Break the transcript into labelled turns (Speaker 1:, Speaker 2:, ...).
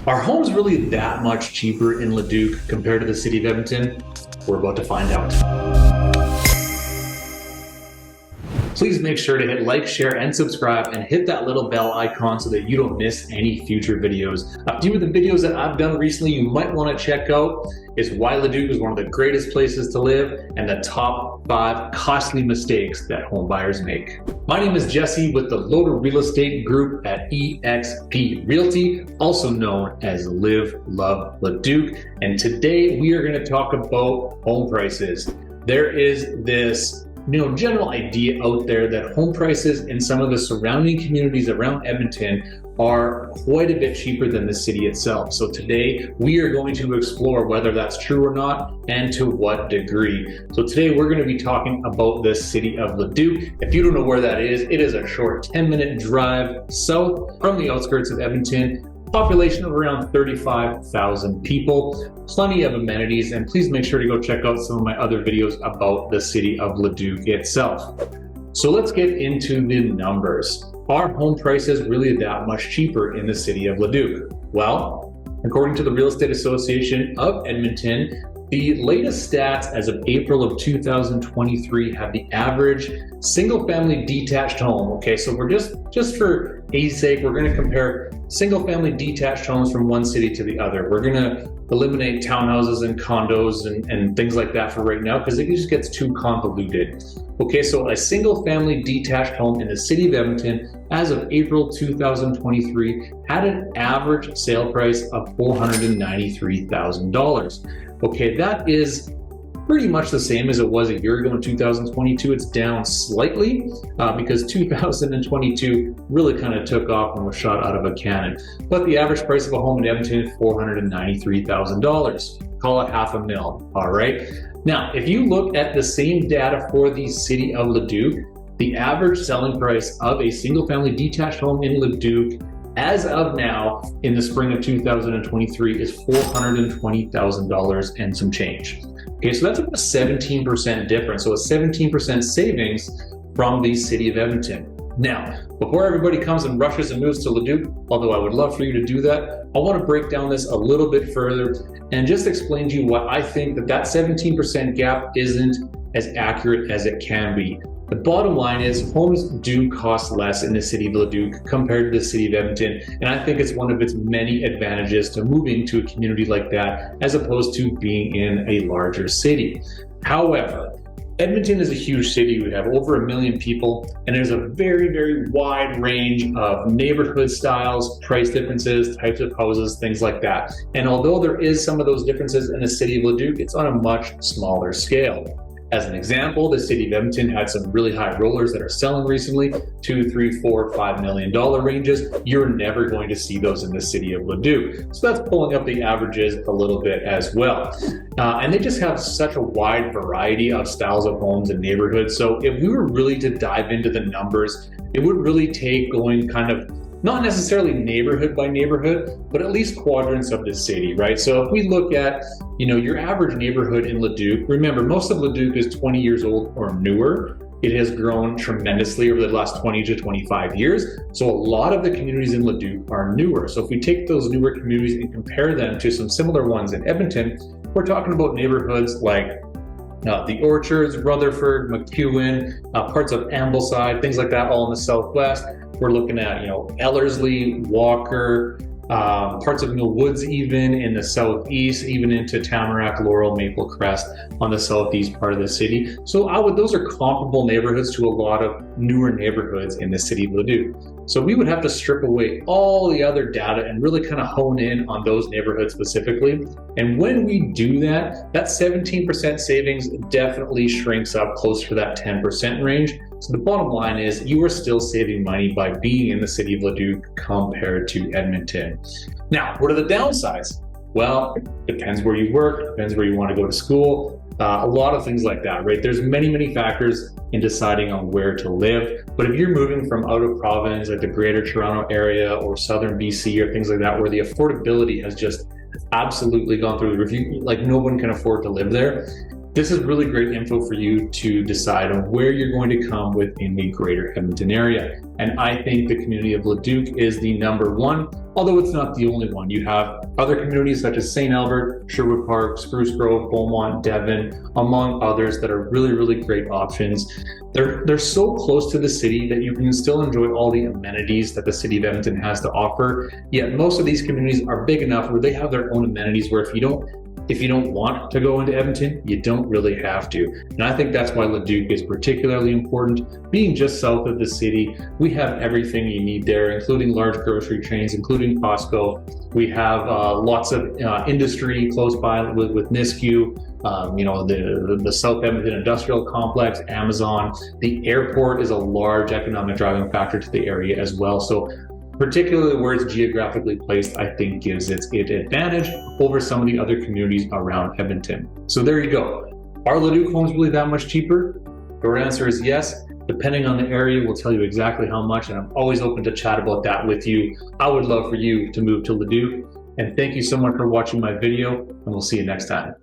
Speaker 1: Are homes really that much cheaper in Leduc compared to the city of Edmonton? We're about to find out. Please make sure to hit like, share, and subscribe, and hit that little bell icon so that you don't miss any future videos. A few of the videos that I've done recently you might want to check out is why Leduc is one of the greatest places to live and the top 5 costly mistakes that home buyers make. My name is Jesse with the Leduc Real Estate Group at EXP Realty, also known as Live Love Leduc, and today we are going to talk about home prices. There is this general idea out there that home prices in some of the surrounding communities around Edmonton are quite a bit cheaper than the city itself. So today we are going to explore whether that's true or not and to what degree. So today we're going to be talking about the city of Leduc. If you don't know where that is, it is a short 10-minute drive south from the outskirts of Edmonton. Population of around 35,000 people, plenty of amenities, and please make sure to go check out some of my other videos about the city of Leduc itself. So let's get into the numbers. Are home prices really that much cheaper in the city of Leduc? Well, according to the Real Estate Association of Edmonton, the latest stats as of April of 2023 have the average single-family detached home. Okay, so we're just for ease sake, we're going to compare single-family detached homes from one city to the other. We're going to eliminate townhouses and condos and things like that for right now because it just gets too convoluted. Okay, so a single-family detached home in the city of Edmonton as of April 2023 had an average sale price of $493,000. Okay, that is pretty much the same as it was a year ago in 2022. It's down slightly because 2022 really kind of took off and was shot out of a cannon. But the average price of a home in Edmonton is $493,000. Call it $500,000, all right? Now, if you look at the same data for the city of Leduc, the average selling price of a single-family detached home in Leduc as of now in the spring of 2023 is $420,000 and some change. Okay, so that's about a 17% difference. So a 17% savings from the city of Edmonton. Now, before everybody comes and rushes and moves to Leduc, although I would love for you to do that, I want to break down this a little bit further and just explain to you what I think that 17% gap isn't as accurate as it can be. The bottom line is homes do cost less in the city of Leduc compared to the city of Edmonton, and I think it's one of its many advantages to moving to a community like that as opposed to being in a larger city. However, Edmonton is a huge city. We have over 1 million people, and there's a very, very wide range of neighborhood styles, price differences, types of houses, things like that. And although there is some of those differences in the city of Leduc, it's on a much smaller scale. As an example, the city of Edmonton had some really high rollers that are selling recently, $2, $3, $4, $5 million ranges. You're never going to see those in the city of Leduc. So that's pulling up the averages a little bit as well. And they just have such a wide variety of styles of homes and neighborhoods. So if we were really to dive into the numbers, it would really take going kind of not necessarily neighborhood by neighborhood, but at least quadrants of the city, right? So if we look at, your average neighborhood in Leduc, remember most of Leduc is 20 years old or newer. It has grown tremendously over the last 20 to 25 years. So a lot of the communities in Leduc are newer. So if we take those newer communities and compare them to some similar ones in Edmonton, we're talking about neighborhoods like the Orchards, Rutherford, McEwen, parts of Ambleside, things like that, all in the southwest. We're looking at, Ellerslie, Walker, parts of Mill Woods even in the southeast, even into Tamarack, Laurel, Maple Crest on the southeast part of the city. So those are comparable neighborhoods to a lot of newer neighborhoods in the city of Leduc. So we would have to strip away all the other data and really kind of hone in on those neighborhoods specifically. And when we do that, that 17% savings definitely shrinks up closer to that 10% range. So the bottom line is you are still saving money by being in the city of Leduc compared to Edmonton. Now, what are the downsides? Well, depends where you work, depends where you want to go to school, a lot of things like that, right? There's many, many factors in deciding on where to live. But if you're moving from out of province, like the Greater Toronto area or Southern BC or things like that, where the affordability has just absolutely gone through the roof, like no one can afford to live there, This is really great info for you to decide on where you're going to come within the greater Edmonton area. And I think the community of Leduc is the number one, although it's not the only one. You have other communities such as St. Albert, Sherwood Park, Spruce Grove, Beaumont, Devon, among others that are really, really great options. They're so close to the city that you can still enjoy all the amenities that the city of Edmonton has to offer. Yet most of these communities are big enough where they have their own amenities where if you don't want to go into Edmonton, you don't really have to. And I think that's why Leduc is particularly important. Being just south of the city, we have everything you need there, including large grocery chains, including Costco. We have lots of industry close by with Nisku, the South Edmonton Industrial Complex, Amazon. The airport is a large economic driving factor to the area as well. So particularly where it's geographically placed, I think gives it advantage over some of the other communities around Edmonton. So there you go. Are Leduc homes really that much cheaper? Your answer is yes. Depending on the area, we'll tell you exactly how much, and I'm always open to chat about that with you. I would love for you to move to Leduc. And thank you so much for watching my video, and we'll see you next time.